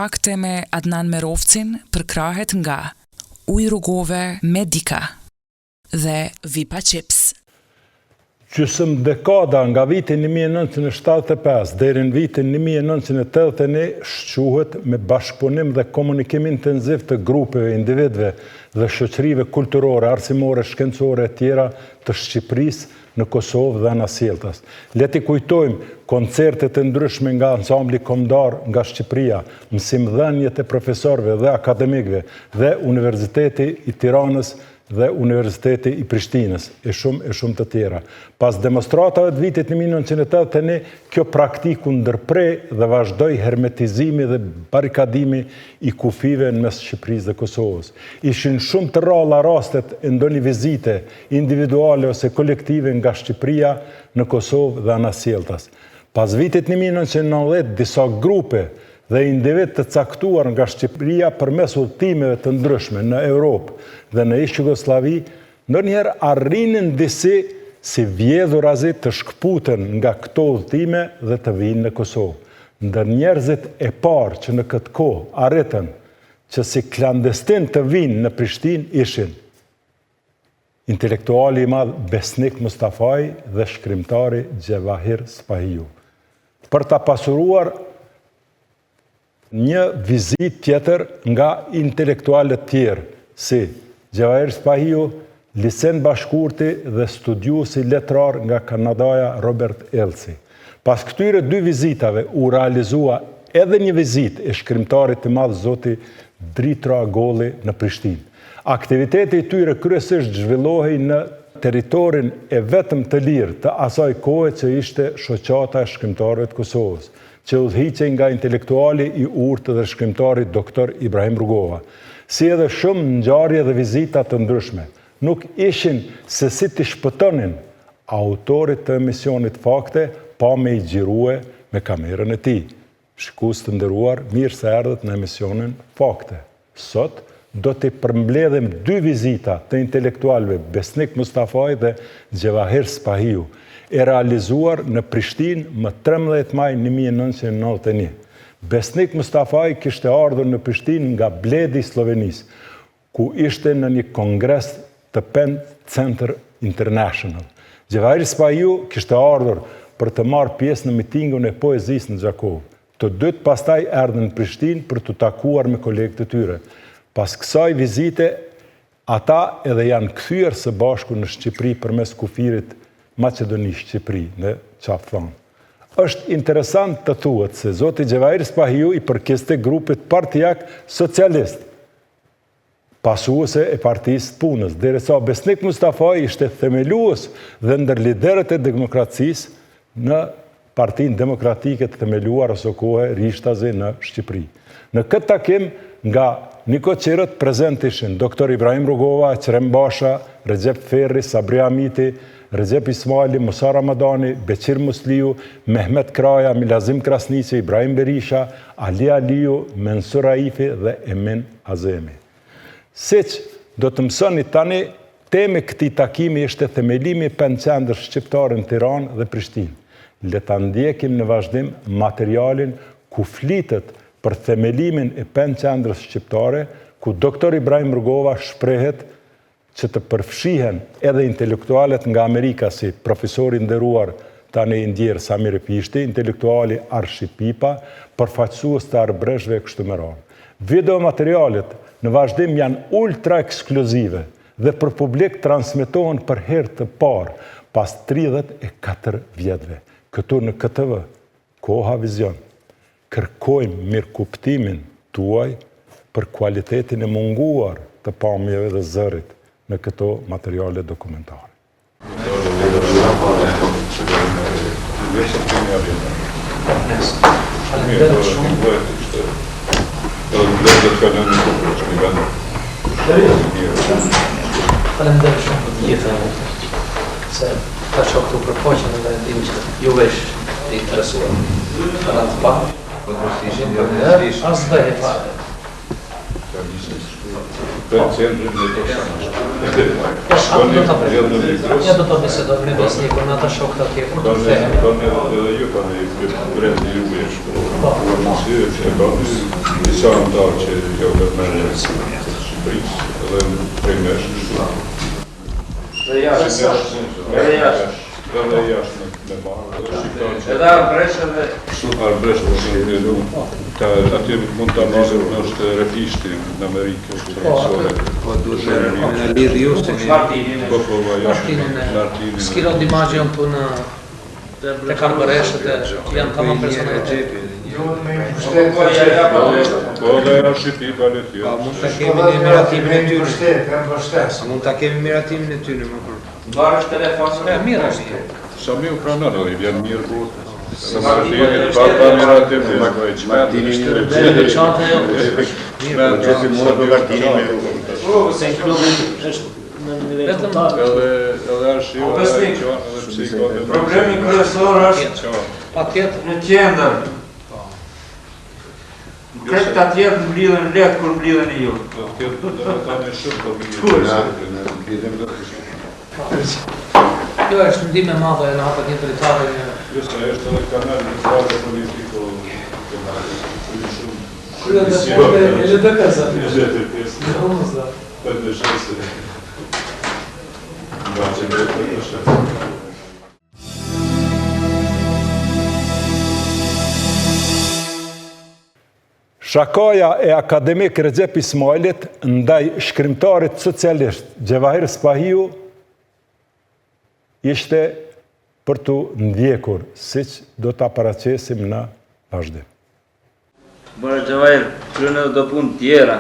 kontakte me Adnan Merovcin përkrahet nga Ujë rrugove Medika dhe Vipa Chips. Gjysmë dekada nga vitin 1975 deri në vitin 1981 shquhet me bashkëpunim dhe komunikim intenziv të grupeve, individëve dhe shoqërive kulturore, arsimore, shkencore e tjera të Shqipërisë në Kosovë dhe anasjelltas. Le t'i kujtojmë koncerte të ndryshme nga ansambli kombëtar nga Shqipëria, mësimdhënjet e profesorëve dhe akademikëve dhe Universiteti i Tiranës dhe Universiteti i Prishtinës, e shumë të tjera. Pas demonstratave të vitit 1981, kjo praktiku ndërprej dhe vazhdoi hermetizimi dhe barikadimi i kufive në mes Shqipërisë dhe Kosovës. Ishin shumë të rralla rastet e ndonjë vizite individuale ose kolektive nga Shqipëria në Kosovë dhe anasjelltas. Pas vitit 1990, disa grupe dhe individ të caktuar nga Shqipëria përmes udhëtimeve të ndryshme në Europë dhe në ish Jugosllavi, ndonjëherë arrinin disi si vjedhurazi të shkputen nga këto udhëtime dhe të vinë në Kosovë. Ndër njerëzit e parë që në këtë kohë arritën që si klandestin të vinë në Prishtinë ishin intelektuali i madh Besnik Mustafaj dhe shkrimtari Gjevahir Spahiu. Për ta pasuruar një vizit tjetër nga intelektualët tjerë, si Gjevahir Spahiu, Lisen Bashkurti dhe studiuesi letrar nga Kanadaja Robert Elsi. Pas këtyre dy vizitave u realizua edhe një vizit e shkrimtarit të madh zoti Dritra Agolli në Prishtinë. Aktiviteti i tyre kryesisht zhvillohej në territorin e vetëm të lirë të asaj kohe që ishte shoqata e shkrimtarëve të Kosovës, që udhëhiqej nga intelektuali i urtë dhe shkrimtari Dr. Ibrahim Rugova, si edhe shumë ngjarje dhe vizita të ndryshme. Nuk ishin se si t'i shpëtonin autorit të emisionit Fakte, pa me i gjirue me kamerën e tij. Shikues të nderuar, mirë se erdhët në emisionin Fakte. Sot do t'i përmbledhim dy vizita të intelektualëve Besnik Mustafaj dhe Gjevahir Spahiu, e realizuar në Prishtinë më 13 maj 1991. Besnik Mustafaj kishte ardhur në Prishtinë nga Bledi i Slovenisë, ku ishte në një kongres të Penn Center International. Gjevahir Spahiu kishte ardhur për të marrë pjesë në mitingun e poezisë në Gjakovë. Të dytë pastaj erdhën në Prishtinë për të takuar me kolegët e tyre. Pas kësaj vizite, ata edhe janë kthyer së bashku në Shqipëri përmes kufirit Maqedoni-Shqipëri, në Qaftan. Është interesant të thuhet se zoti Gjevahir Spahiu i përkiste grupit partijak socialist, pasuese e Partisë Punës, derisa Besnik Mustafaj ishte themelues dhe ndër liderët e demokracisë në Partinë Demokratike të themeluar ose kohë Rishtazi në Shqipëri. Në këtë takim nga Nikoqirët prezent ishin Dr. Ibrahim Rugova, Qrem Basha, Recep Ferri, Sabri Amiti, Recep Ismaili, Musa Ramadani, Beqir Musliu, Mehmet Kraja, Milazim Krasniqi, Ibrahim Berisha, Ali Aliu, Mensur Raifi dhe Emin Azemi. Siç do të mësoni tani, teme këtij takimi ishte themelimi i Penqendrës shqiptare në Tiranë dhe Prishtinë. Le ta ndjekim në vazhdim materialin ku flitet për themelimin e Penqendrës shqiptare, ku Dr. Ibrahim Rugova shprehet që të përfshihen edhe intelektualet nga Amerika si profesori nderuar tani i ndjerë Samir Pishti, intelektuali Arshi Pipa, përfaqësues të arbreshve kështu me radhë. Video materialet në vazhdim janë ultra ekskluzive dhe për publik transmetohen për herë të parë pas 34 vjetëve. Këtu në KTV, Koha Vizion, kërkojmë mirëkuptimin tuaj për kualitetin e munguar të pamjeve dhe zërit në këto materiale dokumentare. Falenderoj shumë për të gjitha, se ta shoh këtu përpoqjen dhe dim që ju vesh të interesuar. Para të pa, as dhe e fare. atë do ta bëjmë. Ja do ta bisedojmë me besnikun ata shokët atje kur të kthehemi. Ju kanë brenda juvesh. Disa antarë që jo vetëm Shqipërisë, edhe primesh kështu. Dhe jashtë. Edhe jashtë me marrë. Edhe Arbresha dhe Arbresha aty mund ta marrë është refishti në Amerikë, po duhet me lidh ju se Martinin. Martinin. Skiro d'imagjon tu në tek Arbresha janë tamam persona të xhepi. Po dhe në Shqipëri pale tjera. Mund ta kemi në miratimin e tyre. Mund ta kemi miratimin e tyre më kur. Mbarësh telefonin e mirë është. Sa mi ukrainar edhe vjen mirë botë. Sa Martini pa miratim në Martini. Martini dhe çanta jo. Mirë, mund të Martini me. Po, se klubi është në nivel të Edhe është Problemi kryesor është patjetër në qendër. Kretë të atjetë në mblidhen letë kur mblidhen e ju. Kjo është ndihmë e madhe në hapa një dritare një... Justa është edhe kanal në fazë politiko Kryo dhe shkode e le të kësa. Në humës da. Për në shese. Nga që në për në shese. Shakaja e akademik Recep Ismailit ndaj shkrimtarit socialist Gjevahir Spahiu ishte për të ndjekur, siç do ta paraqesim në vazhdim. Bërë Gjevahir, krynë edhe do punë tjera,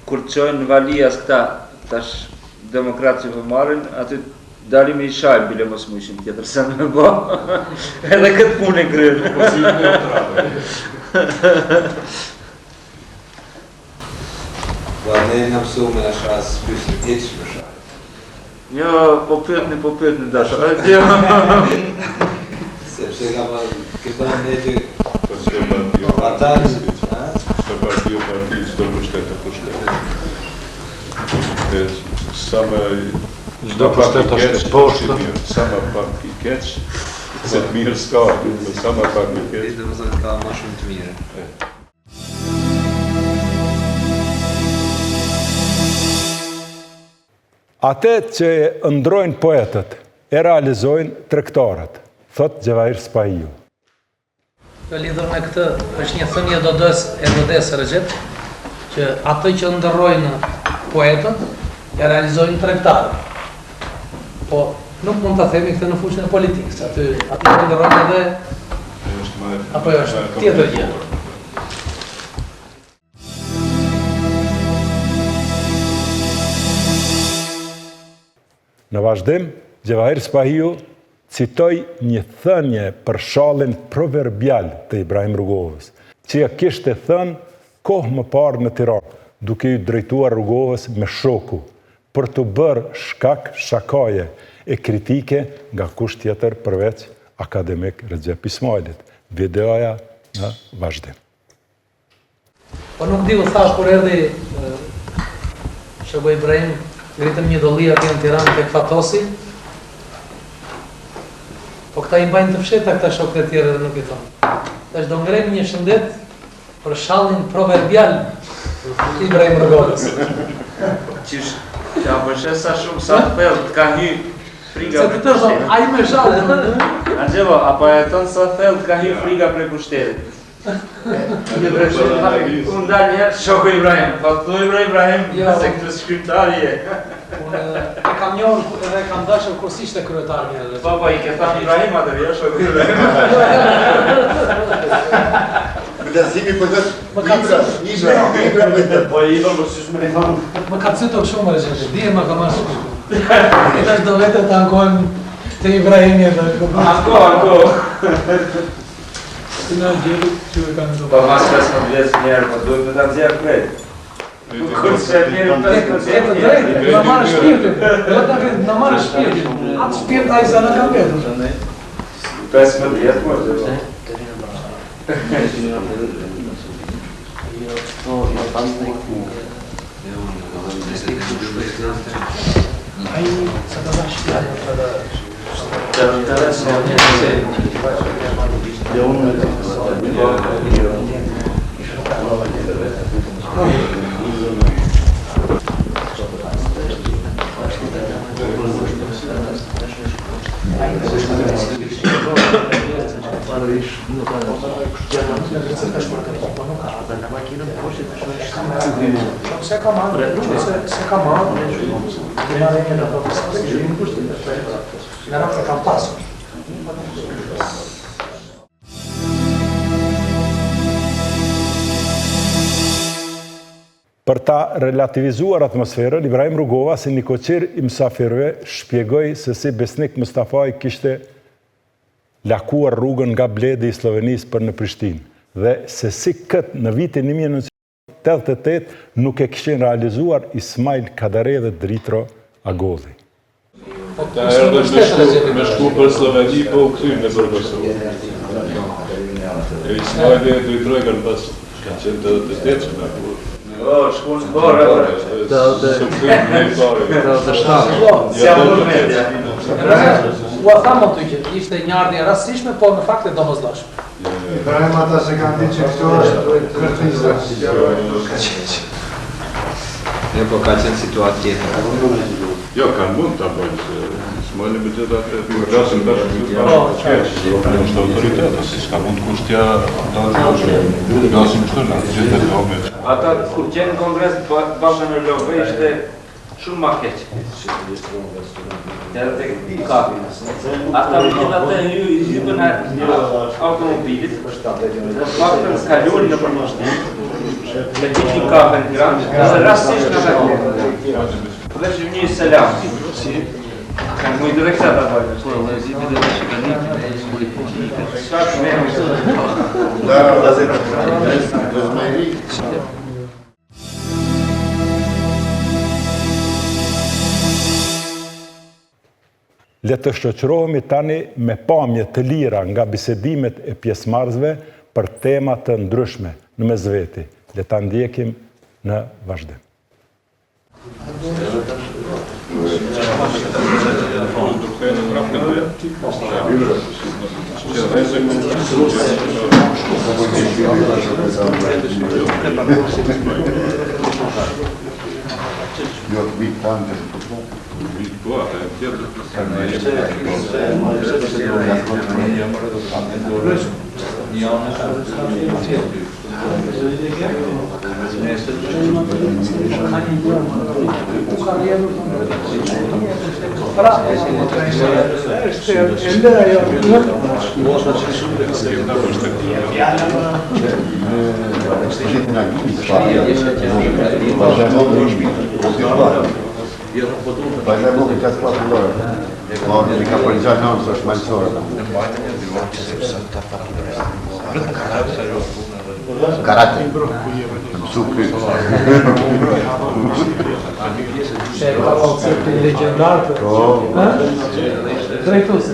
kur të qojnë në valijas këta, tash demokratë që për marrin, aty dalim i shajmë, bile mos mu ishim tjetër, se në me bo, edhe këtë punë e krynë. Va ne në mësu me është asë pysë tjeqë më shajë. Jo, po pyetni dasha. Sepse ka pa këta në që Për që e partio atarë, Për partio partijës do pushtetë pushtetë. Sa me Çdo pushtet është poshtë. Sa me pak i keq, se të mirë s'ka, sa me pak i keq. dhe më thënë ka ma shumë të mire. Ate që e ndrojnë poetët, e realizojnë tregtarët, thot Gjevahir Spahiu. Kjo lidhur me këtë është një thënie Dodes Recep, që atë që ndërrojnë poetët, e realizojnë tregtarët. Po nuk mund ta themi këtë në fushën e politikës, aty që ndërrojnë edhe apo është tjetër gjë. Në vazhdim, Gjevahir Spahiu citoj një thënie për shallin proverbial të Ibrahim Rrugovës, që ja kishte thënë kohë më parë në Tiranë, duke i drejtuar Rrugovës me shoku, për të bërë shkak shakaje e kritike nga kush tjetër përveç akademik Recep Ismailit. Videoja në vazhdim. Po nuk di u thash kur erdhi Shoku Ibrahim, ngritëm një dolli atje në Tiranë tek Fatosi. Po këta i mbajnë të fsheta këta shokët e tjerë dhe nuk i thonë. Tash do ngrejmë një shëndet për shallin proverbial të Ibrahim Rrugovës. Qish, ja përshet sa shumë sa të thellë, të ka hy friga Se të të thonë, a i me shallin. Angelo, apo e tonë sa thellë të ka hy friga prej pushtetit. Unë dalë njerë Shoku Ibrahim, pa të Ibrahim, se këtë shkryptari e. Unë e kam njohur edhe e kam dashur kur ishte kryetar njerëve. Po, i ke thamë Ibrahim atë, jo Shoku Ibrahim. Vëllazimi për të Më ka po i do mos është më thonë. Më ka citur shumë Recep, dije më ka marrë shumë. E tash do vetë të ankohem te Ibrahimi edhe. Anko. Të në gjeli që e kanë të Po, mas 15 vjetë njerë, po duhet me të nëzjerë krejt. Kur se njerë 15 E të drejtë, në marrë shpirtin. Në marrë shpirtin. Atë shpirt a i sa në kam vetë. 15 vjetë, po, që Për ta relativizuar atmosferën, Ibrahim Rugova, si një koqir i msafirëve, shpjegoj se si besnik Mustafaj kishte lakuar rrugën nga Bledi i Slovenisë për në Prishtinë, dhe se si këtë në vitin 1988 nuk e kishin realizuar Ismail Kadare dhe Dritro Agodhi. Ta erdhë me shku për Sloveni, po u kthym në Kosovë. Ismaili e Dritroj kanë pas qenë të detshëm apo. Shkun në borë, Ua thamë të që ishte një ardhje rastishme, po në fakt e domosdoshme. Ibrahim ata se kanë ditë që këto është kërtizë. Ne po ka qenë situatë tjetër. Jo, kanë mund të bëjnë, s'mojnë me gjitha të përgjasin bashkë është autoritetë, si s'ka mund kushtja përgjasin qëtërna, gjithë të omit. Ata kur qenë në kongres bashkë në Love ishte shumë ma keqë. Edhe të kapin. Ata vëllin atë i hybën automobilit, dhe faktën s'kallurin në përmështin, me qikin kapën të granë, dhe rastisht në shakon. Dhe që një selam. Kanë mujtë direkta të bajnë. Po, dhe zipi dhe që kanë një. Ska të me Le të shoqërohemi tani me pamje të lira nga bisedimet e pjesëmarrësve për tema të ndryshme në mesveti. Le ta ndjekim në vazhdim. Vazhdojmë ka 4 lorë. Po, mi ka përgjatë në nësë është malësore. Karate. Mësu krytë. Ka koncepti legendar të... Drejtu se...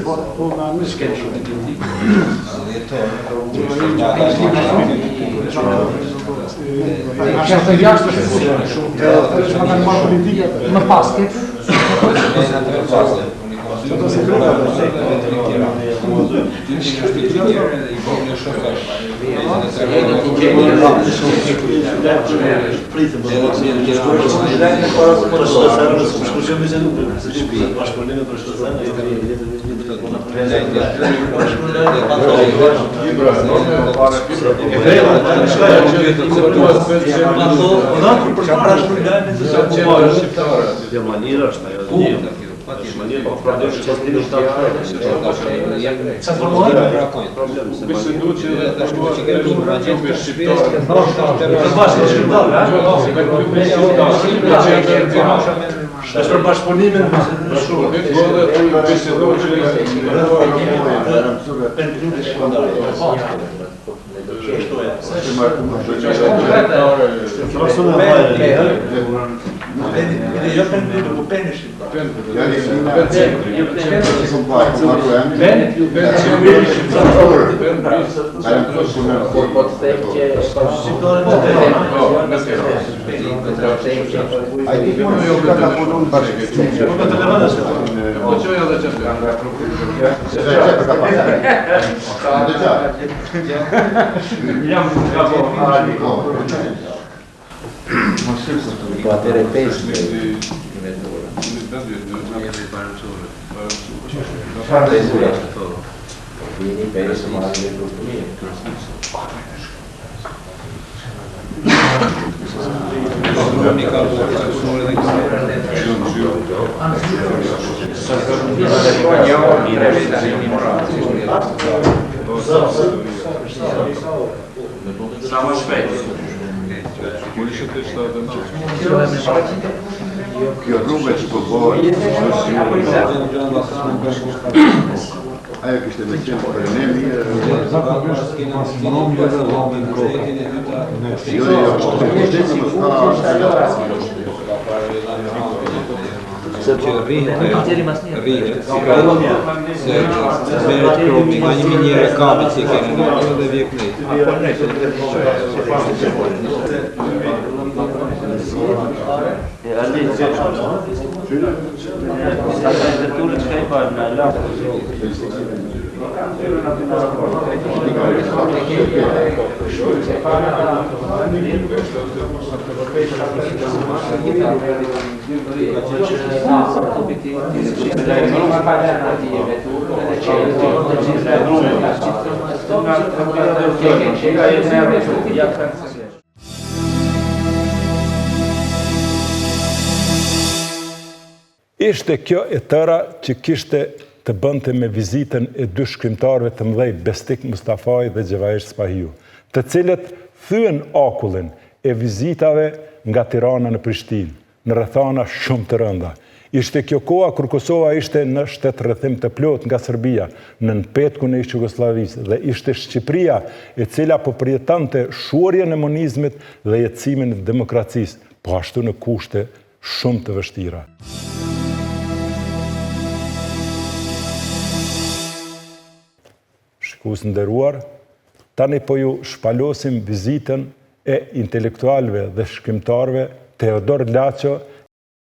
Qështë jashtë më pasket. Është për bashkëpunimin Ai di unë jo ka punon bashkë. Po çoja dhe çfarë? Sa më shpejt. Kjo rrugë që po bëhet, ajo kishte me qenë për ne mirë. Sepse rrihet se merret kromi nga një minjere kamit që kene në një dhe vjek Ishte kjo e tëra që kishte të bënte me vizitën e dy shkrimtarëve të mëdhej Bestik Mustafaj dhe Gjevair Spahiu, të cilët thyen akullin e vizitave nga Tirana në Prishtinë, në rrethana shumë të rënda. Ishte kjo koha kur Kosova ishte në shtetërrethim të plot nga Serbia, në nëpetkun e Jugosllavisë, dhe ishte Shqipëria e cila po përjetante shuarjen e monizmit dhe jetësimin e demokracisë, po ashtu në kushte shumë të vështira. Shikues nderuar, tani po ju shpalosim vizitën e intelektualëve dhe shkrimtarëve Teodor Laço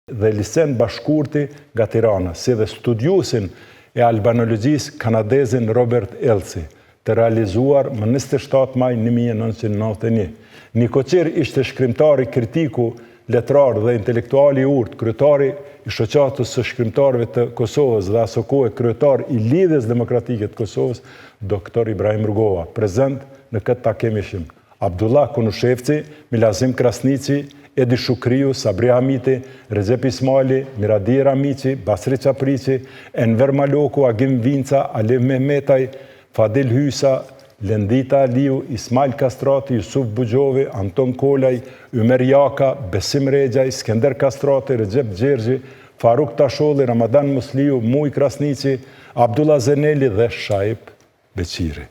dhe Lisen Bashkurti nga Tirana, si dhe studiusin e albanologjisë kanadezin Robert Elsi, të realizuar më 27 maj 1991. Nikoqir ishte shkrimtari kritiku, letrar dhe intelektuali i urtë, kryetari i shoqatës së shkrimtarëve të Kosovës dhe aso kohë kryetar i Lidhjes Demokratike të Kosovës, Dr. Ibrahim Rugova. Prezent në këtë takim ishin Abdullah Konushevci, Milazim Krasnici, Edi Shukriu, Sabri Hamiti, Recep Ismaili, Miradir Amici, Basri Qaprici, Enver Maloku, Agim Vinca, Alev Mehmetaj, Fadil Hysa, Lendita Aliu, Ismail Kastrati, Jusuf Bugjovi, Anton Kolaj, Ymer Jaka, Besim Regjaj, Skender Kastrati, Recep Gjergji, Faruk Tasholli, Ramadan Musliu, Muj Krasnici, Abdullah Zeneli dhe Shaip Beqiri.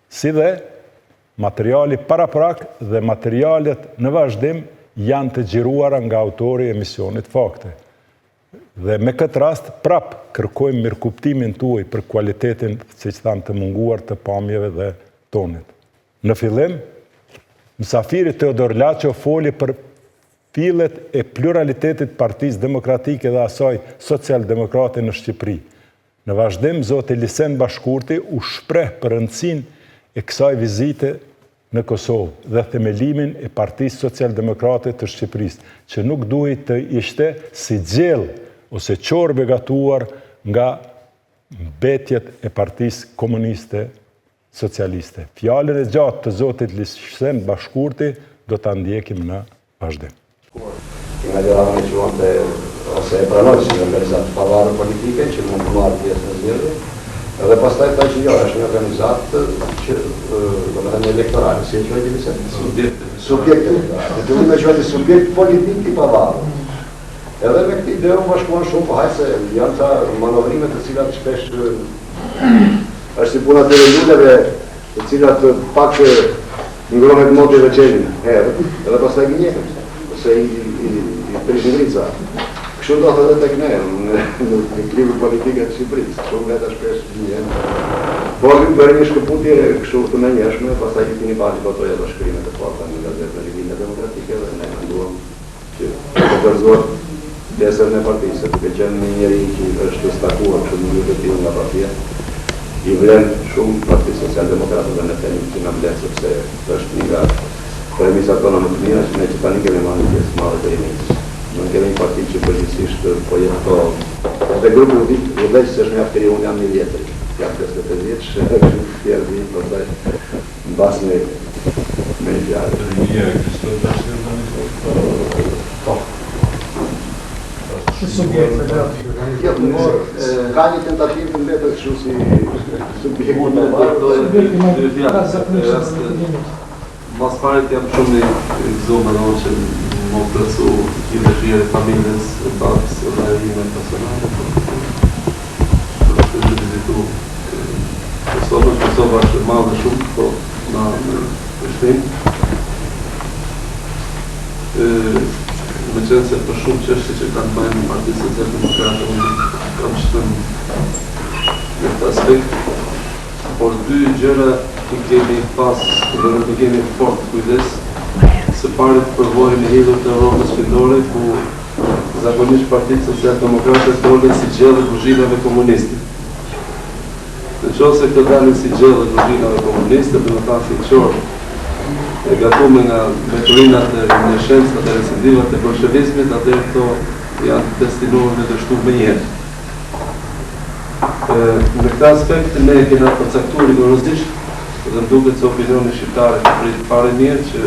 Si dhe materiali paraprak dhe materialet në vazhdim janë të gjiruara nga autori e emisionit Fakte. Dhe me këtë rast, prap kërkojmë mirëkuptimin tuaj për kualitetin, si që thamë, të munguar të pamjeve dhe tonit. Në fillim, mysafiri Teodor Laço foli për fillet e pluralitetit Partisë Demokratike dhe asaj Social-Demokrate në Shqipëri. Në vazhdim, zoti Lisen Bashkurti u shpreh për rëndësinë e kësaj vizite në Kosovë dhe themelimin e Partisë Social-Demokrate të Shqipërisë, që nuk duhet të ishte si gjell ose qorbe gatuar nga mbetjet e Partisë Komuniste Socialiste. Fjalën e gjatë të zotit Lisen Bashkurti do ta ndjekim në vazhdim. Nga gjëra me quante ose e pranoj si organizatë pavarur politike që mund të marrë pjesë në zgjedhje, dhe pastaj ta që jo, është një organizatë që do të thënë elektorale, si e quajti Lisen? Subjekt. Dhe të me quajti subjekt politik i pavarur. Edhe me këtë ide u bashkuan shumë, po hajtë se janë ta manovrimet të cilat shpesh është si puna të rënduleve të cilat pak ngrohet moti dhe qenin herë, edhe pastaj gënjehen, ose i prishndrica. Kështu do të dhe tek ne, në klivë politike të Shqipërisë, shumë leta shpesh gënjehen. Por për një shkëputje kështu të në njëshme, pastaj i tini pati botoja dhe shkrimet e forta në gazetë në Livinë Demokratike dhe ne menduam që dorëzuar pjesën e partisë, duke qenë një njeri që është stakuar kështu në vërtetim nga partia, i vlen shumë Partisë Socialdemokrate dhe në themi që nga vlen sepse është një nga premisat tona më të mira që ne që tani kemi marrë pjesë madhe të rinisë. Nuk kemi një parti që përgjithsisht po jeto dhe grupi udhëheq se është mjaft i unë jam 1 vjetër. Jam 55 vjeç, tjerë vinë pastaj mbas me fjalë. Rinia ekziston tash në tani. Po. Ka një tentativë të mbetet kështu si subjekt. Mas parit jam shumë i gëzuar që më plotsu i dëshirë e familjes e babës dhe ime personale. Të vizitu Kosova është e madhe shumë, po na Prishtinë. Me qenë se për shumë çështje që kanë bëjnë në Partisë Socialdemokrate, unë kam shëtën në këtë aspekt, por 2 gjëra i kemi pas dhe nuk i kemi fort kujdes. Së pari përvojën e hidhur të Europës Fillore, ku zakonisht Partia Socialdemokrate dole si gjellë e kuzhinave komuniste. Në qoftë se këto dalin si gjellë e kuzhinave komuniste, do të thotë fiqor e gatuar nga metorinat e shkencës e recidivat e bolshevismit, atëherë këto janë destinuar të dështuar më njëherë. Në këtë aspekt ne kemi përcaktuar rigorozisht dhe më duket se opinioni shqiptare ka prit fare mirë që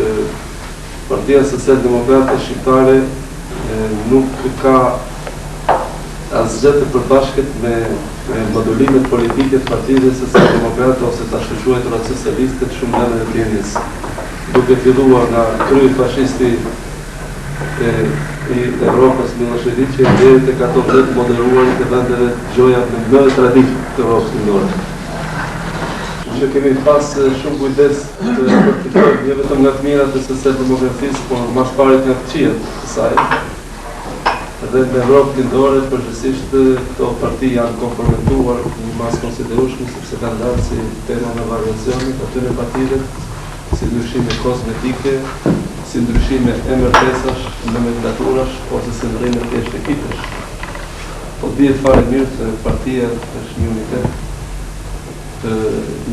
Partia Socialdemokrate Shqiptare nuk ka asgjë të përbashkët me modulimet politike të Partisë Socialdemokrate ose të shquartura socialiste të shumë vende të Indisë. Duke filluar nga krye fashisti i Evropës Milošević deri tek ato vlet moderuarit të vendeve gjoja në më traditë të Evropës Lindore. Që kemi pas shumë kujdes të përfitojmë jo vetëm nga të mirat e socialdemokracisë, por mas parit nga të këqijat të saj. Dhe në Evropë Lindore përgjithsisht këto parti janë komprometuar në mas konsiderueshme sepse kanë dalë si tema me variacionit atyre partive, si ndryshime kozmetike, si ndryshime emërtesash, nomenklaturash, ose si ndryshime thjesht ekipesh. Po dihet fare mirë se partia është një unitet të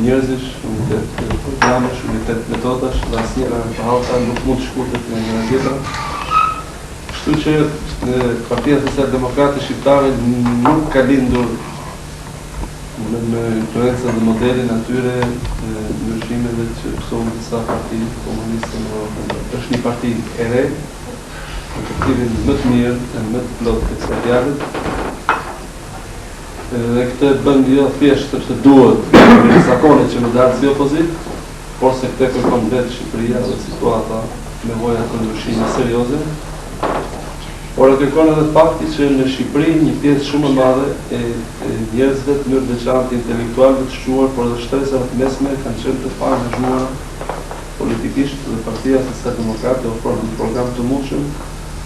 njerëzish, unitet të programesh, unitet të metodash, dhe asnjëra e hallta nuk mund të shkurtet me njëra tjetrën. Kështu që Partia Socialdemokrate Shqiptare nuk ka lindur me influencën dhe modelin atyre ndryshimeve që pësohën disa parti komuniste në Europë. Është një parti e re, në perspektivin më të mirë e më të plotë të kësaj fjalët. Dhe këtë bën jo thjesht sepse duhet me zakonet që më dalë si opozit, por se këtë kërkon vetë Shqipëria dhe situata nevoja të ndryshime serioze. Por e kërkon edhe fakti që në Shqipëri një pjesë shumë e madhe e njerëzve të mënyrë veçantë intelektualëve të shquar, por edhe shtresave të mesme kanë qenë të paangazhuara politikisht dhe Partia Socialdemokrate ofron një program të mundshëm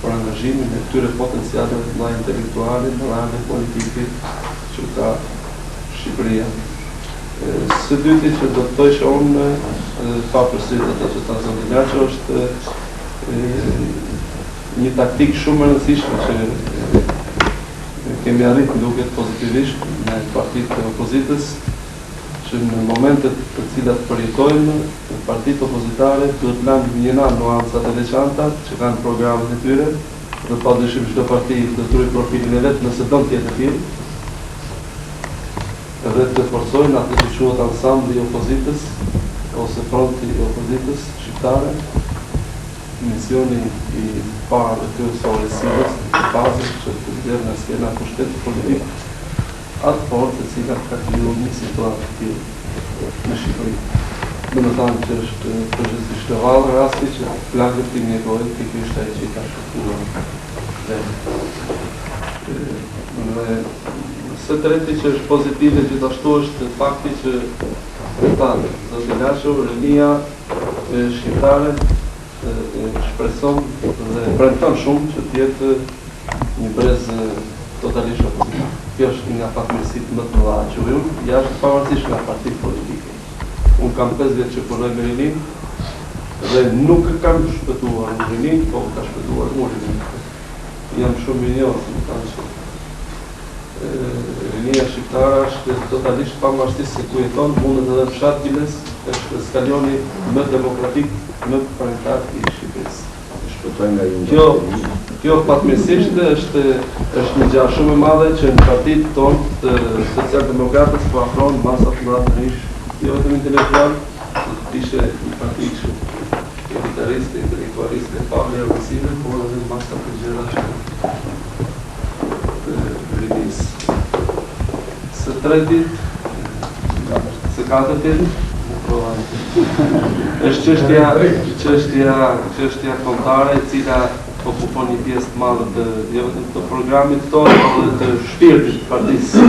për angazhimin e këtyre potencialeve të mëdha intelektuale në rande politike që ka Shqipëria. Së dyti që do të thojë unë pa përsërit ato që ta zonë është një taktik shumë e rëndësishme që kemi arritur duket pozitivisht me partitë e opozitës, që në momentet të cilat përjetojmë, partitë opozitare duhet lënë një anë nuancat e veçanta që kanë programet e tyre, dhe padyshim çdo parti të truajë profilin e vet nëse don të jetë tillë, edhe të forcojnë atë që quhet ansambli i opozitës ose fronti i opozitës shqiptare. Misioni i parë të kryesore sillës të bazës që të vlerë nga skena pushtetit politik atë fortë të cilat ka krijuar një situatë të tillë në Shqipëri. Domethënë që është përgjithsisht e vallë rasti që plagët të negojnë të kishte ai që i ka shkruar. Dhe së treti që është pozitive gjithashtu është fakti që zotë Lashu, rinia shqiptare shpreson dhe premton shumë që të jetë një brez totalisht opozitiv. Kjo është nga fatmirësitë më të mëdha që unë, jashtë pavarësisht nga partitë politike. Unë kam 5 vjet që punoj me rinin dhe nuk kam shpëtuar në rinin, po ka shpëtuar në rinin. jam shumë minjos, më kanë që rinia shqiptare është totalisht pavarësisht se ku jeton, mundet edhe fshat Giles është skalioni më demokratik, më paritar I Shqipërisë. Kjo fatmirësisht është një gjë shumë e madhe që në partitë tonë të socialdemokratës po afrohen masat më të rish, jo vetëm intelektual, ishte një parti elitariste, intelektualiste, pa vlerësime, por edhe masa të gjëra të rinisë. Së tretit, së katërtit, është çështja kombëtare e cila okupon një pjesë të madhe të jo vetëm të programit tonë, por edhe të shpirtit të Partisë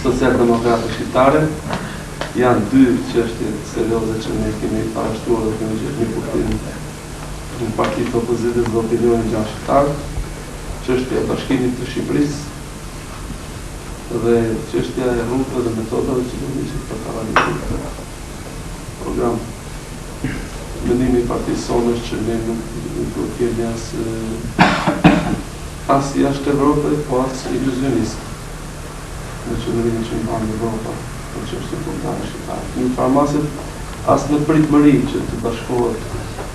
Socialdemokrate Shqiptare. Janë dy çështje serioze që ne kemi parashtruar dhe kemi gjetur një kuptim në partitë opozitës dhe opinionin gjatë shqiptar, çështja e bashkimit të Shqipërisë dhe çështja e rrugëve dhe metodave që do të ishin për të realizuar program. Mendimi I partisë sonë është që ne nuk do të kemi as jashtë Evropës, po as iluzionizëm. Në qëndrimin që mban Evropa, për çështje kombëtare shqiptare. Në farmasit, as në pritmëri që të bashkohet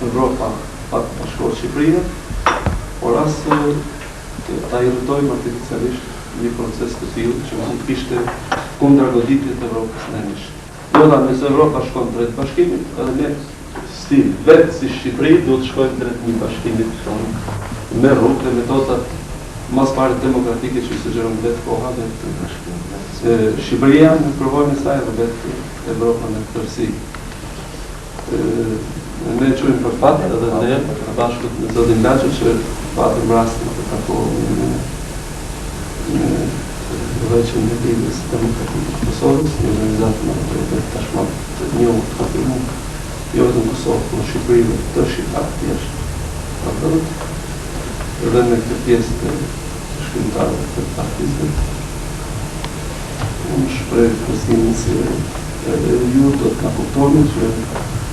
Evropa, pa të bashkohet Shqipëria, por as ta irritojmë artificialisht një proces të tillë që mund të kishte kundër goditjet të Evropës nënsh. Jo da, nëse Evropa shkon drejt bashkimit, edhe ne stil vetë si Shqipëri do të shkojmë drejt një bashkimit tonë me rrugë dhe metodat mas pari demokratike që sugjerojnë vetë koha dhe të bashkimit. Shqipëria në provojnë e saj dhe vetë Evropa në tërësi. Ne qujmë për fatë edhe ne bashkët me Zotin Daço që patëm rastin të takohemi me veçën në lidhjes demokratike të Kosovës, një organizatë në autoritet tashmë të njohur të konfirmuar, jo vetëm në Kosovë, por në Shqipëri dhe të shqiptarë thjesht patëm, edhe me këtë pjesë të shkrimtarëve të partisë. Unë shpreh përsimin se edhe ju do të ka kuptoni që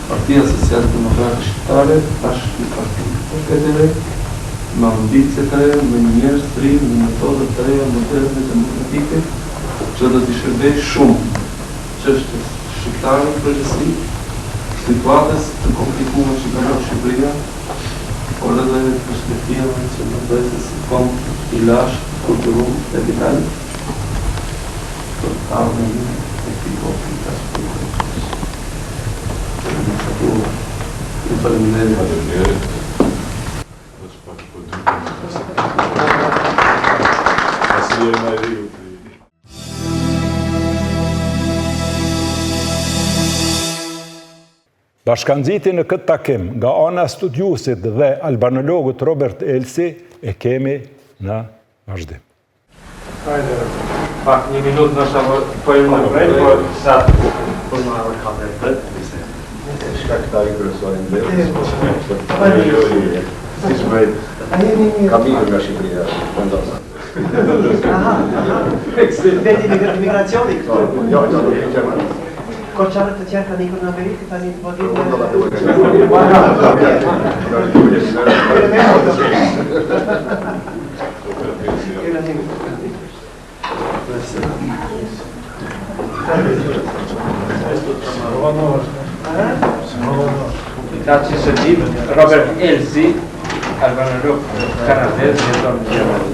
Partia Socialdemokrate Shqiptare është një parti komplet e re, me ambicie të reja, me njerëz të rinj, me metodë të reja, moderne demokratike, që do t'i shërbejë shumë çështjes shqiptare në përgjithësi, situatës të komplikuara që ka Shqipëria, por edhe perspektivave që do të bëjë si kom I lashtë, kulturum, kapital, për të ardhmen e këtij populli të Shqipërisë. Ju faleminderit. Bashkangjitin në këtë takim nga ana studiusit dhe albanologut Robert Elsi e kemi në vazhdim. Hajde, pak një minutë nështë po e më nëmrejt, po sa po në arë ka dhe të shka këta I kërësuarin dhe Kamilë nga Shqipëria, vendosa. Veti migracioni këto? Jo, në Gjermani. Koçarët të tjerë kanë ikur në Amerikë, tani të bëgjit Ka që së ditë, Robert Elsi, albanolog kanadez, jeton në Gjermani.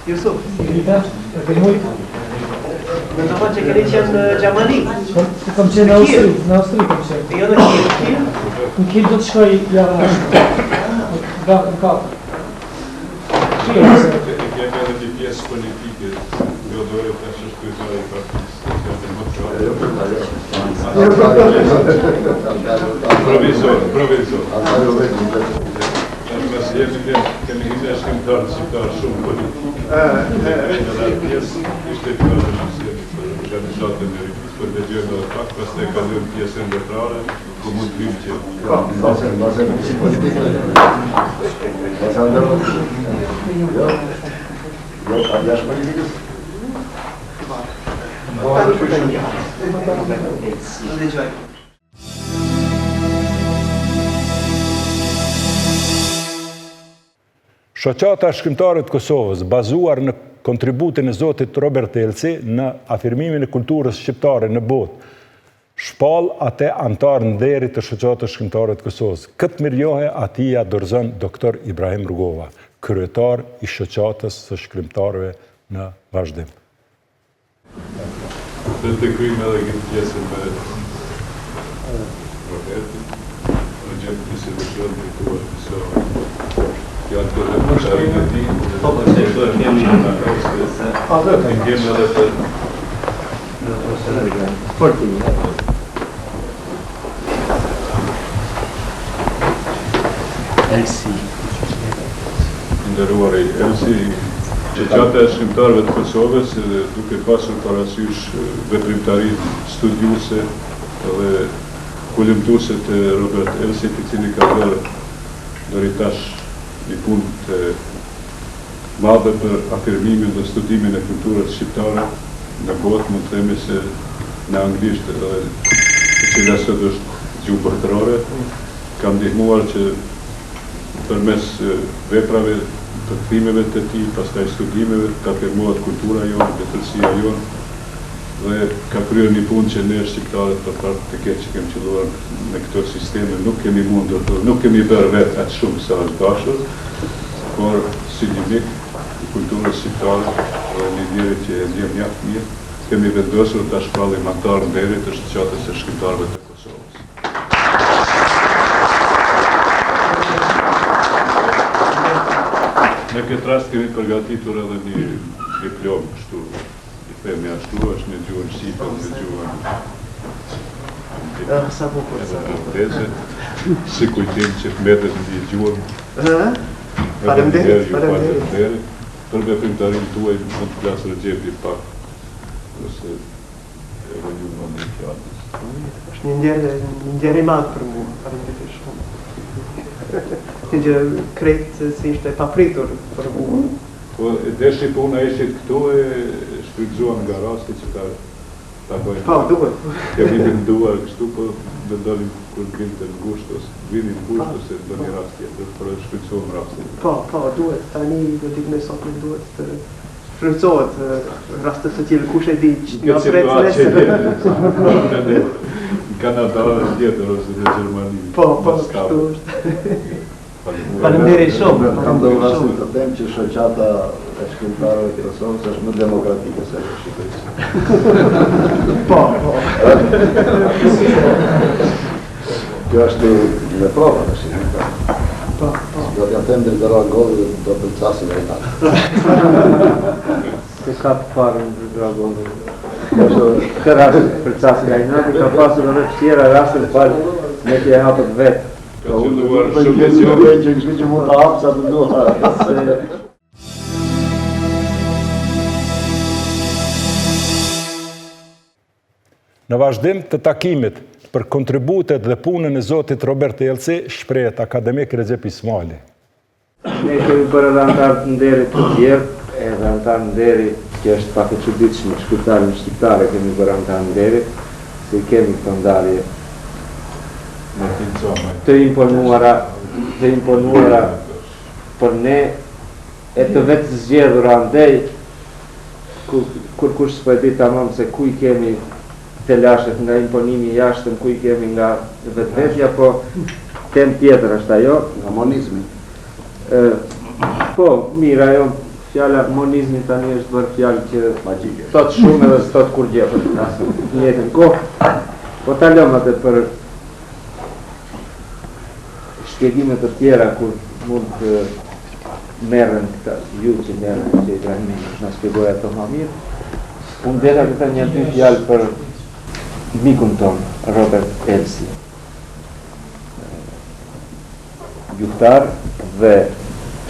Jusuf, më të thonë që keni qenë në Gjermani? Kam qenë në Austri, kam qenë. Jo në Kiel? Në Kiel do të shkoj javën ashtë. Në kapë. Kemi edhe një pjesë politike, jo dore të shkrytare I partisë Provizor. Kemi hime shkrimtarë shqiptarë shumë politikë. Edhe pjesë ishte të organizatë e Amerikës. përvegjojmë edhe pak, pastaj kalojmë pjesën letrare, ku mund të vim që... Basë politike. Basë ndërë. Jo, a jash politikës? Shoqata e Shkrimtarëve të Kosovës, bazuar në kontributin e Zotit Robert Elsi në afirmimin e kulturës shqiptare në botë, shpall atë antar nderit të Shoqatës Shkrimtarëve të Kosovës. Këtë mirënjohje atij ja dorëzon Dr. Ibrahim Rugova, kryetar i Shoqatës së Shkrimtarëve në vazhdim. Dhe të kryjmë edhe këtë pjesën me Robertin, në gjemë institucion të kuar këso janë të reputarin e ti, dhe të kemi në edhe për Elsi. Nderuar e Elsi, Shoqata e Shkrimtarëve të Kosovës, duke pasur parasysh veprimtarinë studiuese dhe kulumtuese të Robert Elsit, i cili ka bërë deri tash një punë të madhe për afirmimin dhe studimin e kulturës shqiptare në botë, mund të themi se në anglisht edhe e cila sot është gjuhë botërore, ka ndihmuar që përmes veprave të kthimeve të tij, pastaj studimeve, ka afirmuar kultura jonë, letërsia jonë, dhe ka kryer një punë që ne shqiptarët për part të keq që kemi qelluar me këto sisteme nuk kemi mundur, nuk kemi bërë vetë atë shumë sa është dashur, por si një mik i kulturës shqiptare dhe një njeri që e ndjem mjaft mirë, kemi vendosur ta shpallim antar nderit të Shoqatës së Shkrimtarëve të Kosovës. Në këtë rast kemi përgatitur edhe një diplom kështu, i themi ashtu, është në gjuhën shqipe, në gjuhën teze, si kujtim që të mbetet në një gjuhën. Faleminderit. Për veprimtarinë tuaj mund të flasë Rexhepi pak, ose edhe ju më një fjallë. është një ndjer i madh për mua, faleminderit shumë. Një gjë krejt si ishte papritur për mua. Po, deshi puna ishit këtu e shfrytëzuan nga rasti që ta bëjmë. Po, duhet. Kemi venduar kështu, po vendonim kur vinte në gusht, ose vini në gusht, ose do një rast tjetër, por e shfrytëzohem rastin. Po, duhet. Tani do ditë me sot duhet të shfrytëzohet rastet të tjera, kush e di që nga pret nesër. Në Kanada tjetër ose në Gjermani. Po, kështu është. Faleminderit shumë. Kam dhe rastin të them që Shoqata e Shkrimtarëve të Kosovës është më demokratike se në Shqipërisë. Po. Kjo është një provë në Shqipërisë. Do t'ja them dhe dëra godë dhe do përcasim e natë. Se ka të parë në dëra godë. Këtë rastë përcasim e natë, ka pasur edhe tjera rastë të parë me që e hapët vetë. Ka qëlluar shumë që kështu që mund të hapë sa të duha. Në vazhdim të takimit për kontributet dhe punën e Zotit Robert Elsi, shprehet akademik Recep Ismaili. Ne kemi për edhe antarë të nderit të tjerë, edhe antarë nderit që është pak e çuditshme, shkrimtarën shqiptare kemi për antarë nderit, se kemi këtë ndarje të imponuara për ne e të vetë zgjedhura andej kur kush s'po e di tamam se ku i kemi të lashet nga imponimi jashtëm, ku i kemi nga vetvetja, po tem tjetër është ajo. Nga monizmi. Po, mirë, ajo fjala monizmi tani është bërë fjalë që thot shumë edhe s'thot kur gjë për në jetën kohë. Po talëm atë për shpjegime të tjera kur mund të merren këta ju që merren që Ibrahimi na shpjegoi ato më mirë. Unë dera të thënë një dy fjalë për mikun ton, Robert Elsi. Gjuhtar dhe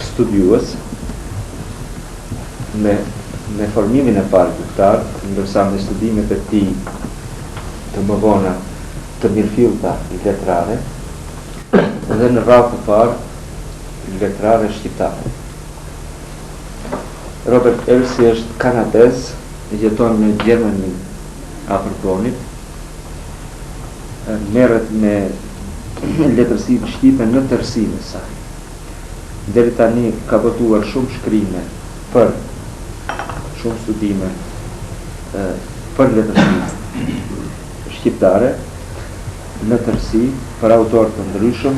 studiues me formimin e parë gjuhtar, ndërsa me studimet e tij të më vona të mirëfillta letrare dhe në radhë të parë letrare shqiptare. Robert Elsie është kanadez, jeton në Gjermani afër Bonit, merret me letërsinë shqipe në tërësinë e saj. Deri tani ka botuar shumë shkrime për shumë studime për letërsinë shqiptare në tërësi për autorë të ndryshëm,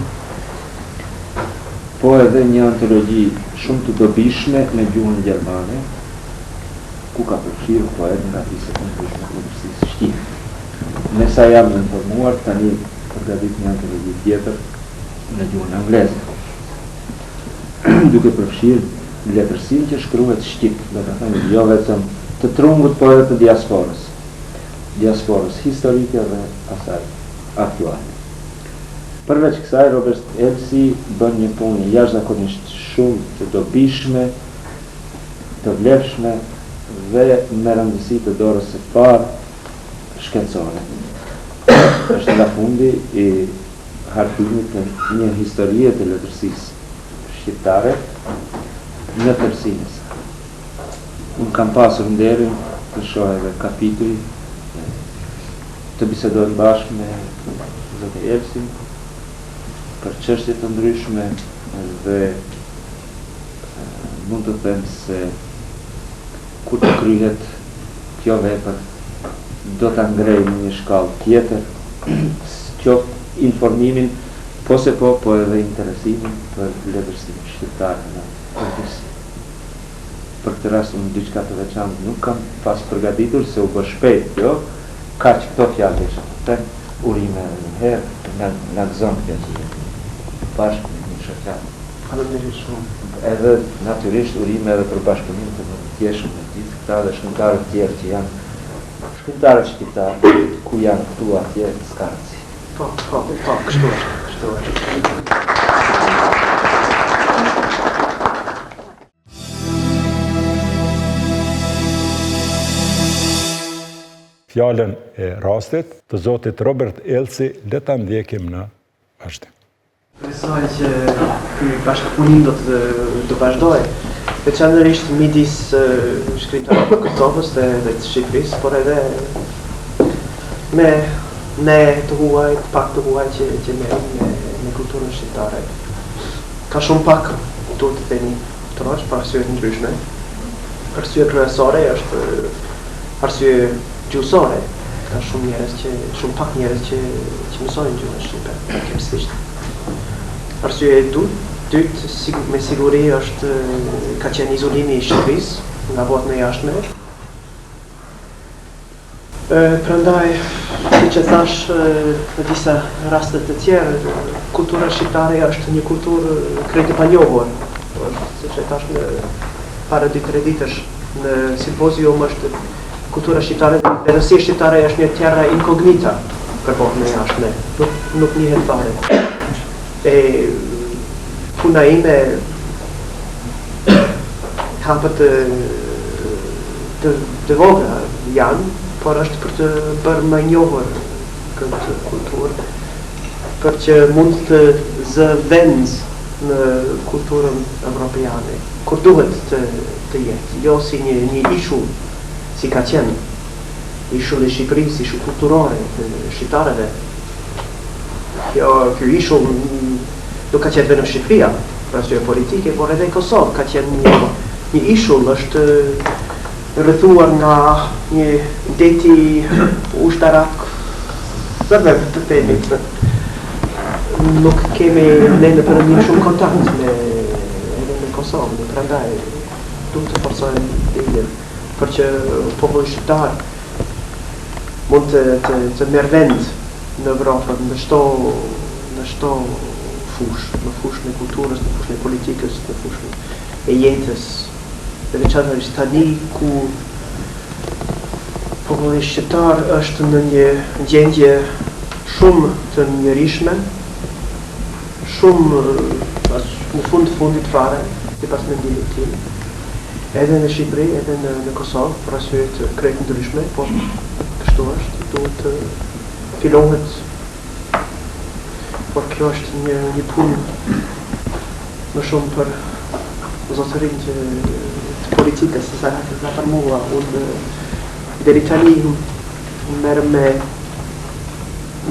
po edhe një antologji shumë të dobishme në gjuhën gjermane, ku ka përfshirë poetë nga fiset të ndryshme të letërsisë shqipe. Me sa jam informuar, tani përgatit një antologji tjetër në gjuhën angleze, duke përfshirë letërsinë që shkruhet shqip, do të thënë jo vetëm të trungut, por edhe të diasporës historike dhe asaj aktuale. Përveç kësaj, Robert Elsie bën një punë jashtëzakonisht shumë të dobishme, të vlefshme dhe me rëndësi të dorës së parë shkencore. Është nga fundi i hartimit të një historie të letërsisë shqiptare në tërësinë e saj. Unë kam pasur nderin të shoh edhe kapituj, të bisedojmë bashkë me zoti Elsin për çështje të ndryshme dhe mund të them se kur të kryhet kjo vepër do ta ngrejë në një shkallë tjetër, qoftë informimin, po edhe interesimin për letërsinë shqiptare në përgjithësi. Për këtë rast unë diçka të veçantë nuk kam pas përgatitur, se u bë shpejt kjo, kaq këto fjalë isha të them, urime edhe një herë nga gëzon këtë bashkë me një shoqat. Faleminderit shumë. Edhe natyrisht urime edhe për bashkëpunim të tjeshëm me gjithë këta dhe shkrimtarët tjerë që janë shkrimtarët shqiptarë, ku janë këtu atje skarci. Po, kështu është. Fjalën e rastit të zotit Robert Elsie le ta ndjekim në vazhdim. Besoj që ky bashkëpunim do të vazhdojë, veçanërisht midis shkrimtarëve të Kosovës dhe të Shqipërisë, por edhe me ne të huaj, pak të huaj që me kulturën shqiptare. Ka shumë pak duhet të themi trosh për arsye të ndryshme. Arsye kryesore është arsye gjuhësore. Ka shumë pak njerëz që mësojnë gjuhën shqipe, përgjithsisht. Arsye e dytë me siguri ka qenë izolimi i Shqipërisë nga botën e jashtme. Prandaj, siç e thash në disa raste të tjera, kultura shqiptare është një kulturë krejt e panjohur. Siç e thash në para 2-3 ditësh në simpozium, është kultura shqiptare, letërsia shqiptare është një terra incognita për botën e jashtme. Nuk njihet fare. Puna ime hapët të vogla janë, por është për të bërë më njohur këtë kulturë, për që mund të zëvendë në kulturën evropiane, kur duhet të jetë, jo si një ishull, si ka qenë ishull e Shqipërisë, ishull kulturore të shqiptarëve. Ky ishull nuk ka qenë vetëm Shqipëria, për arsye politike, por edhe Kosovë ka qenë një ishull, është rrethuar nga një deti ushtarak zërvev të themi. Nuk kemi ne në përëndim shumë kontakt me Kosovë, prandaj duhet të forcojmë lidhjen për që populli shqiptar mund të merr vend në Evropë, në çdo fushë, në fushën e kulturës, në fushën e politikës, në fushën e jetës. Dhe veçanërisht tani ku populli shqiptar është në një gjendje shumë të njerishme, shumë në fundit fare, sipas mendimit tim, edhe në Shqipëri, edhe në Kosovë, për arsye të krejt ndryshme, por kështu është, duhet fillohet, por kjo është një punë më shumë për zotërin të politikës, sa për mua, unë deri tani merrem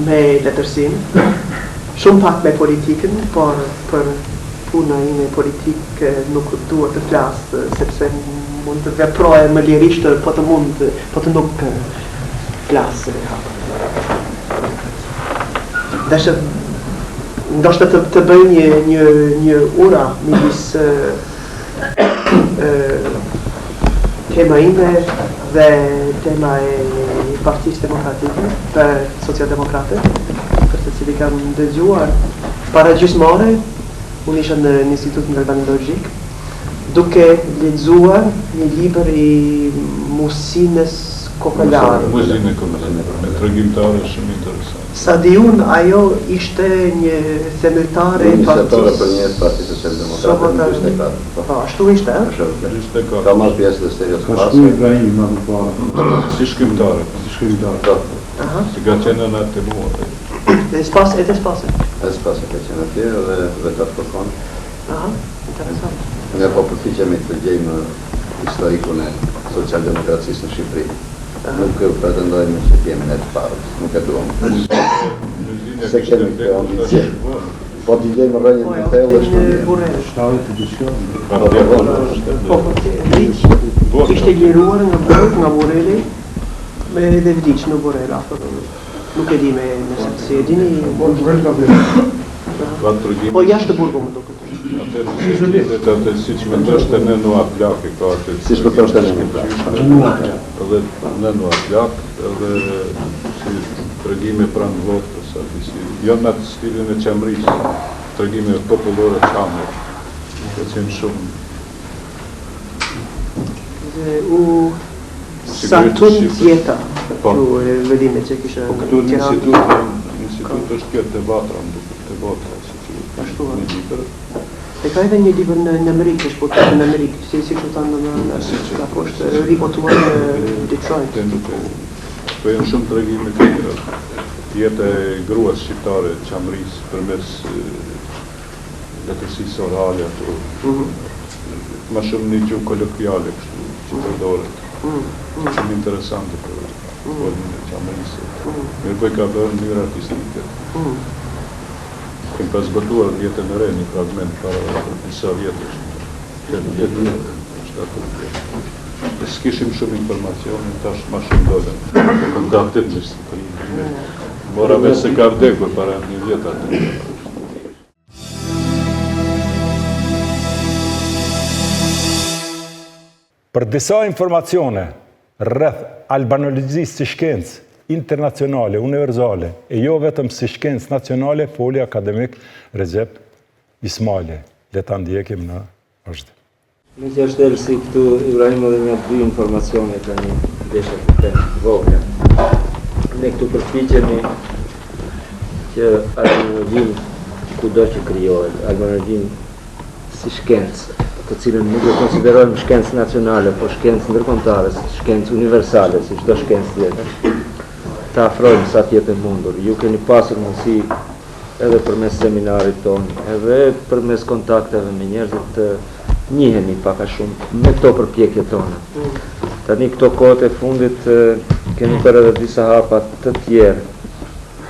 me letërsin, shumë pak me politikën, por për puna ime politikë nuk duhet të flas, sepse mund të veproj më lirisht, po të nuk flas. Ndoshta të bëj një ura midis tema ime dhe tema e Partisë Demokratike, Socialdemokrate, për të cili kam dëgjuar para gjysmore, unë isha në Institutin Galvanologjik, duke lexuar një libër i Musinës Kokallar. Muzinë Kokallar, me tregimtare shumë interesante. Sa di unë, ajo ishte një themeltare e Partisë. Për një Parti Socialdemokrate, ashtu ishte, Ka marrë pjesë dhe stereos Ka shku Ibrahim, ma më parë. Si shkrimtare. Si ka qenë në atë mua. Edhe spase. Spase ka qenë atje dhe vetat përkon. Interesant. Ne po përpiqemi të gjejmë historikun e socialdemokracisë në Shqipëri. Nuk pretendojmë që jemi ne të parët, nuk e duam. Se kemi këtë ambicje. Po t'i gjejmë rrënjën në thellë është një ishte liruar nga Burg, nga Borrelli, me edhe vdiq në Borrell, nuk e di me nëse si e dini. Po jashtë të Burgu më duket. Atë si që me ndështë në nua plak e ka atë... Si shpëtosh të në plak? Edhe në nua plak, edhe si tregime pranë votës, jo në atë stilin e qamrisë, tregime popullore qamë, që qenë shumë. Dhe sa tun tjeta, që vedime që kisha... Po këtu në institut është kjo të batra, të batra, ashtu në libër. E ka edhe një libër në Amerikë, është botuar në Amerikë, si që tanë në poshtë, ribotuar në Detroit. Po janë shumë tregime të tjera. Jeta e gruas shqiptare, qamrisë, përmes letërsisë orale, ato. Ma shumë një gjuhë kolokviale, kështu, që përdoret. Shumë interesante për formën e qamrisë. Mirë po i ka bërë në njërë artistike. Kemë pas bërtuar në jetën e re, një fragment para disa vjetës. E s'kishim shumë informacionin, tash ma shumë dolen. Kontaktit në Shqipëri. Mora me se ka vdekur para një vjetë atë. Për disa informacione rreth albanologjisë si shkencë internacionale, universale, e jo vetëm si shkencë nacionale, foli akademik Recep Ismaili. Le ta ndjekim në vazhdim. Me që është elsi këtu, Ibrahim dhe një dy informacione të një deshet të vogla. Ne këtu përpiqemi që albanologjin kudo që krijohet, albanologjin si shkencë, të cilën nuk e konsiderojmë shkencë nacionale, po shkencë ndërkombëtare, shkencë universale, si çdo shkencë tjetër. Ta afrojmë sa tjetë mundur. Ju keni pasur mundësi edhe përmes seminarit tonë, edhe përmes kontakteve me njerëzit të njiheni paka shumë me këto përpjekje tona. Tani këto kohët e fundit keni bërë edhe disa hapa të tjerë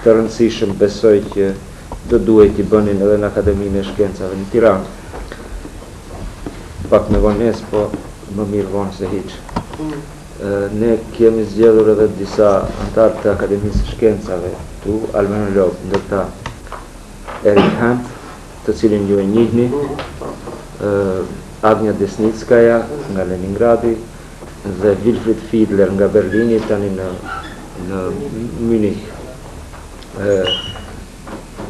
të rëndësishëm, besoj që do duhet t'i bënin edhe në Akademinë e Shkencave në Tiranë. Pak me vones, po më mirë vonë se hiç. Ne kemi zgjedhur edhe disa antarë të Akademisë së Shkencave, tu albanolog, ndërta Erik Hamp, të cilin ju e njihni, Agnia Desnitskaja nga Leningradi dhe Wilfried Fiedler nga Berlini, tani në Munich.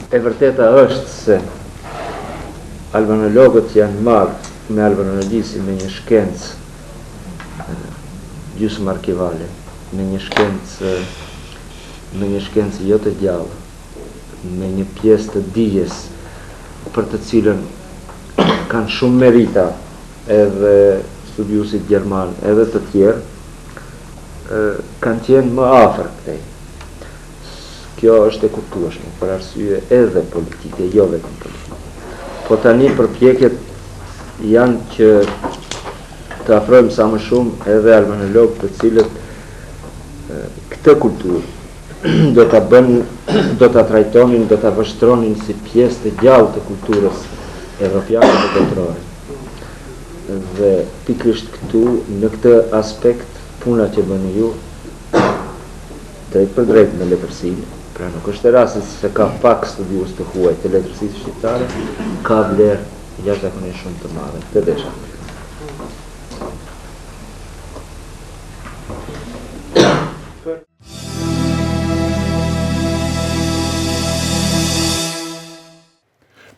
E vërteta është se albanologët janë marrë me albanologji si me një shkencë gjysmë arkivale, me një shkencë jo të gjallë, me një pjesë të dijes për të cilën kanë shumë merita edhe studiusit gjerman edhe të tjerë, kanë qenë më afër këtej. kjo është e kuptueshme, për arsye edhe politike, jo vetëm politike. Po tani përpjekjet janë që të afrojmë sa më shumë edhe armenologë të cilët këtë kulturë do ta trajtonin, do ta vështronin si pjesë të gjallë të kulturës evropiane dhe botërore. Dhe pikërisht këtu, në këtë aspekt, puna që bëni ju, drejt për drejt në letërsinë, pra nuk është e rasti se ka pak studiues të huaj të letërsisë shqiptare, ka vlerë jashtëzakonisht shumë të madhe. Të desha.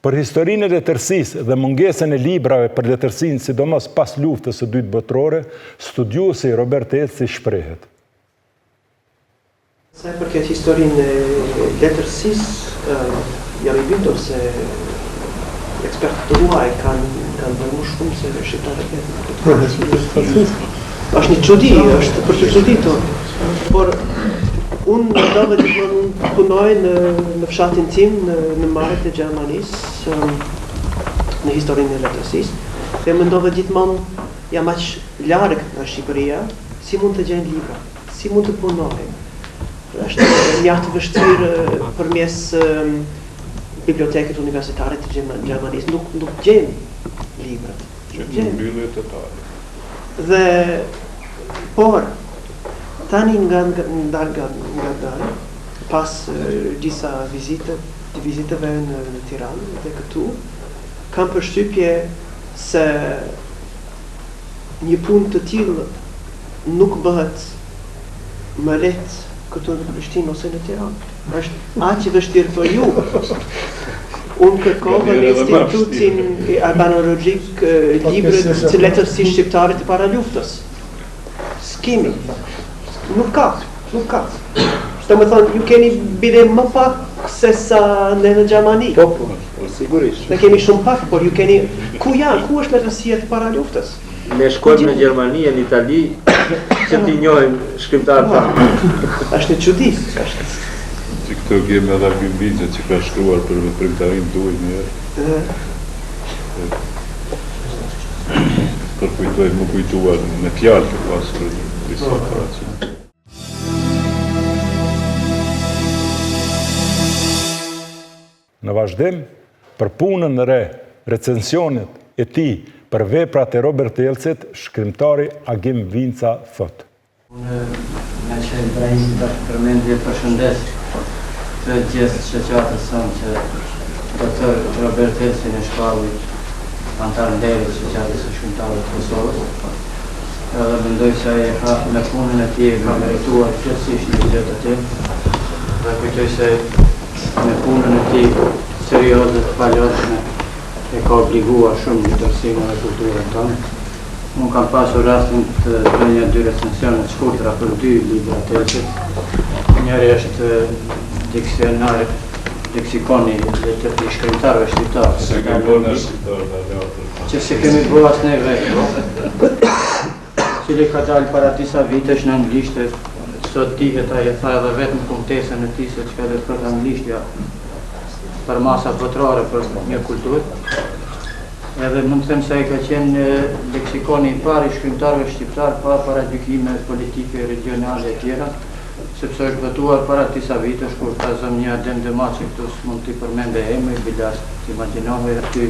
Për historinë e letërsisë dhe mungesën e librave për letërsinë, sidomos pas luftës së dytë botërore, studiuesi Robert Elsi shprehet. Sa i përket historinë e letërsisë, jam i bindur se ekspertët tuaj kanë bërë më shumë se shqiptarët. Është një çudi, është për të çuditur. Por unë mendova gjithmonë unë punoj në fshatin tim në maret e Gjermanisë, në historinë e letërsisë, dhe mendova gjithmonë jam aq larg nga Shqipëria, si mund të gjej libra, si mund të punoj. Është mjaft vështirë përmes bibliotekës universitare të Gjermanisë, nuk gjem librat. Dhe por tani nga dalë, pas disa vizitave në Tiranë dhe këtu, kam përshtypje se një punë të tillë nuk bëhet më lehtë këtu në Prishtinë ose në Tiranë. Është aq i vështirë për ju. Unë kërkova në institutin albanologjik libret të letërsisë shqiptare të para luftës. S'kemi. Nuk ka. Shtë më thonë, ju keni bile më pak se sa në Gjermani. Po, sigurisht. Ne kemi shumë pak, por ju keni... Ku është letërsia të para luftës? Ne shkojmë në Gjermani e në Itali që t'i njohim shkrimtarë ta. Është një çudi. Që këto kemi edhe Bimbizë që ka shkruar për veprimtarin duaj njërë. Përkujtoj, më kujtuar në fjalë që pasur disa operacione. Në vazhdim, për punën e re, recensionet e tij për veprat e Robert Elsit, shkrimtari Agim Vinca thot. Unë nga që Ibrahim përmendje përshëndes të gjithë shoqatës sonë që doktor Robert Elsi në shpalli antar nderit shoqatës së shkrimtarëve të Kosovës. Edhe mendoj se ai ka me punën e tij ka merituar plotësisht një gjë të tillë. Dhe kujtoj se me punën e tij serioze të palotshme e ka obliguar shumë letërsinë dhe kulturën tonë. Unë kam pasur rastin të bëj një 2 recensione të shkurtra për 2 libra të Elsit. Njëri është leksikoni i shkrimtarëve shqiptarë. Që se kemi bërë asë ne vetë. Cili ka dalë para disa vitesh në anglisht, sot dihet ai e tha edhe vetë në kumtesën e tij se çka do të thotë anglishtja për masa botërore për një kulturë. Edhe mund të them se ai ka qenë leksikoni i parë i shkrimtarëve shqiptarë pa paragjykime politike, regionale e tjera, sepse është votuar para disa vitesh kur ka zënë një Adem Demaçi këtu mund t'i përmende emri, bilas t'imagjinohej aty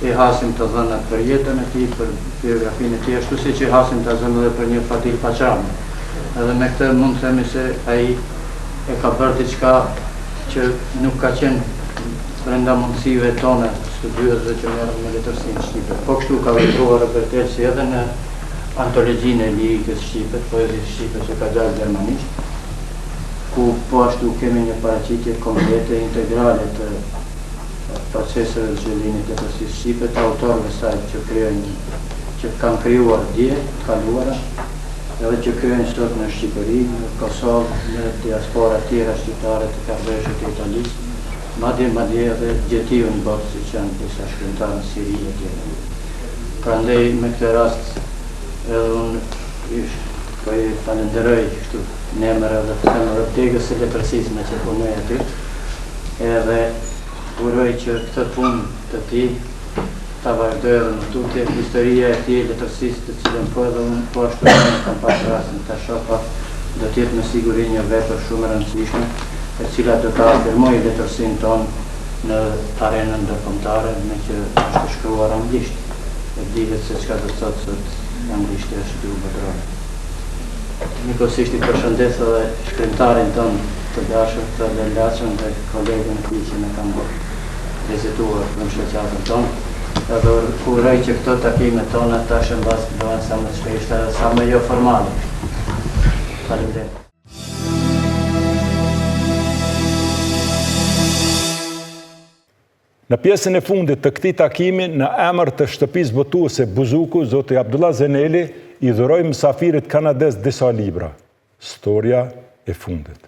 e Hasim të dhënat për jetën e tij, për biografinë e tij, ashtu siç e Hasim të dhënë edhe për një Fatil Paçami. Edhe me këtë mund të themi se ai e ka bërë diçka që nuk ka qenë brenda mundësive tona studiuesve që merren me letërsinë shqipe. Po kështu ka vepruar Robert Elsi edhe në antologjinë e lirikës shqipe, poezisë shqipe që ka dalë gjermanisht, ku po ashtu kemi një paraqitje komplete integrale të proceseve të zhvillimit të letërsisë shqipe, të autorëve saj që kanë krijuar dje të kaluara, edhe që kryejnë sot në Shqipëri, në Kosovë, në diaspora tjera shqiptare të Kardeshit e Italisë, madje edhe gjetiu në botë, si që janë disa shkrimtarë në Siri e tjera. Prandaj me këtë rast edhe unë po i falenderoj kështu në emër edhe të femër e plegës së letërsisë me që punoj aty, edhe uroj që këtë punë të ti ta vazhdoj edhe në tutje, historia e tij letërsisë të cilën po edhe unë po ashtu në kam pasur rastin ta shoh, do të jetë me siguri një vepër shumë e rëndësishme, e cila do ta afirmojë letërsinë tonë në arenën ndërkombëtare, me që është shkruar anglisht. E dihet se çka do të thotë sot anglishti është gjuhë botërore. Njëkohësisht i përshëndes edhe shkrimtarin tonë të dashur, të lelatshëm dhe kolegën e tij që më kanë vizituar në shoqatën tonë. Edhe uroj që këto takime tona tash mbas bëhen sa më të shpeshta, sa më jo formale. Faleminderit. Në pjesën e fundit të këtij takimi, në emër të shtëpisë botuese Buzuku, zoti Abdullah Zeneli i dhuroi mysafirit kanadez disa libra. Storia e fundit.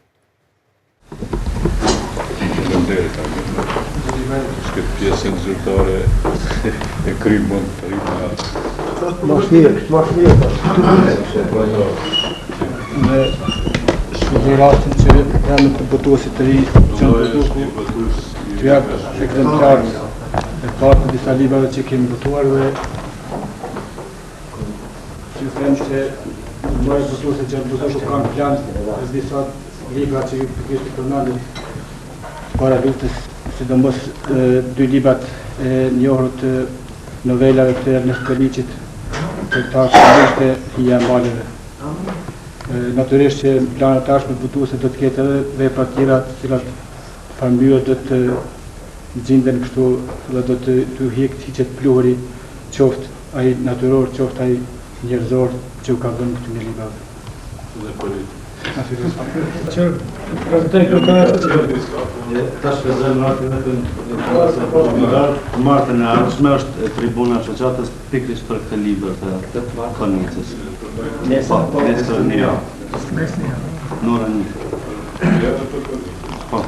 Faleminderit. Këtë pjesën zyrtare e krimon të rritë Mash mirë. Me shkuduratën që jam të botuesit të ri, që në Buzuku, të jabë ekzemplarë e partë në disa librave që kemi botuar dhe që them që mëre botuesit që në Buzuku kanë plan e disa libra që ju përgjishtë të përmendit para luftës, sidomos dy librat e njohur të novelave të Ernest Koliçit, të shëndishte Hija e Maleve. Natyrisht që në planet tashme botuese do të ketë edhe vepra tjera të cilat familjet do të gjinden kështu dhe do të hiqet pluhuri, qoftë ai natyror, qoftë ai njerëzor që u ka vënë këtu në librave. dhe politik. Që prezentoj këtë tash shpenzojmë ratin vetëm martën e ardhshme është tribuna e shoqatës pikërisht për këtë libër të Konicës. Nesër në javë. Në orën 1. Po.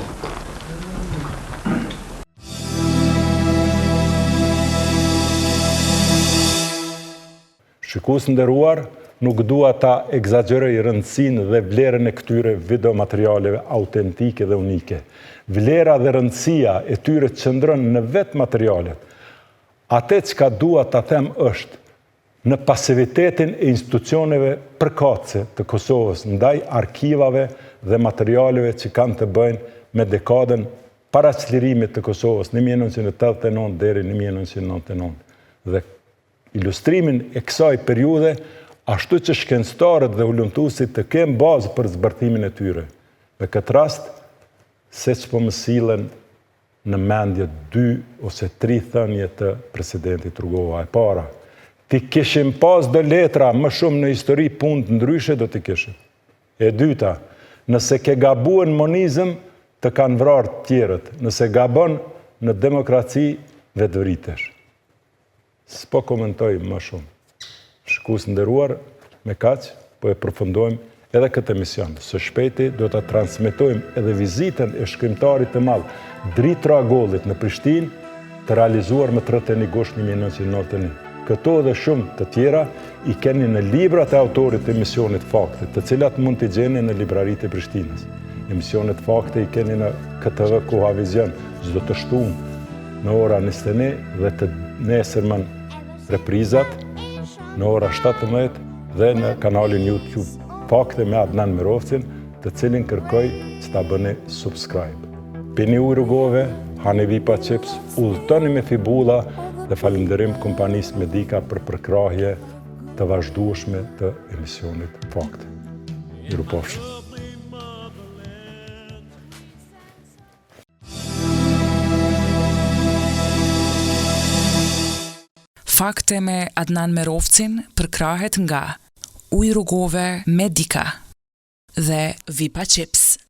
Shikues nderuar, nuk dua ta egzagjeroj rëndësinë dhe vlerën e këtyre videomaterialeve autentike dhe unike. Vlera dhe rëndësia e tyre qëndron në vetë materialet. Atë çka dua ta them është, në pasivitetin e institucioneve përkatëse të Kosovës ndaj arkivave dhe materialeve që kanë të bëjnë me dekadën para çlirimit të Kosovës 1989 deri 1999. Dhe ilustrimin e kësaj periudhe ashtu që shkencëtarët dhe ulëmtuesit të kenë bazë për zbërthimin e tyre. Në këtë rast, se që po më sillen në mendje 2 ose 3 thënie të presidentit Rugova. E para, ti kishim pas do letra më shumë në histori punë të ndryshe do t'i kishim. E dyta, nëse ke gabuar në monizëm, të kanë vrarë të tjerët. Nëse gabon në demokraci, vetëvritesh. S'po komentoj më shumë. Shikues nderuar, me kaq, po e përfundojmë edhe këtë emision. Së shpejti do ta transmetojmë edhe vizitën e shkrimtarit të madh Drit Ragollit në Prishtinë, të realizuar më 31 gusht 1991. Këto dhe shumë të tjera i keni në librat e autorit të emisionit Fakte, të cilat mund t'i gjeni në libraritë e Prishtinës. Emisionet Fakte i keni në KTV Kohavizion çdo të shtunë në ora 21 dhe të nesërmën reprizat në ora 17 dhe në kanalin YouTube Fakte me Adnan Mirovcin, të cilin kërkoj që ta bëni subscribe. Pini ujë rrugove, hani vipa chips, udhëtoni me fibulla dhe falenderim kompanisë Medika për përkrahje të vazhdueshme të emisionit Fakte. Mirupafshim. Fakte me Adnan Mirovcin përkrahet nga Ujë rrugove Medika dhe Vipa Chips.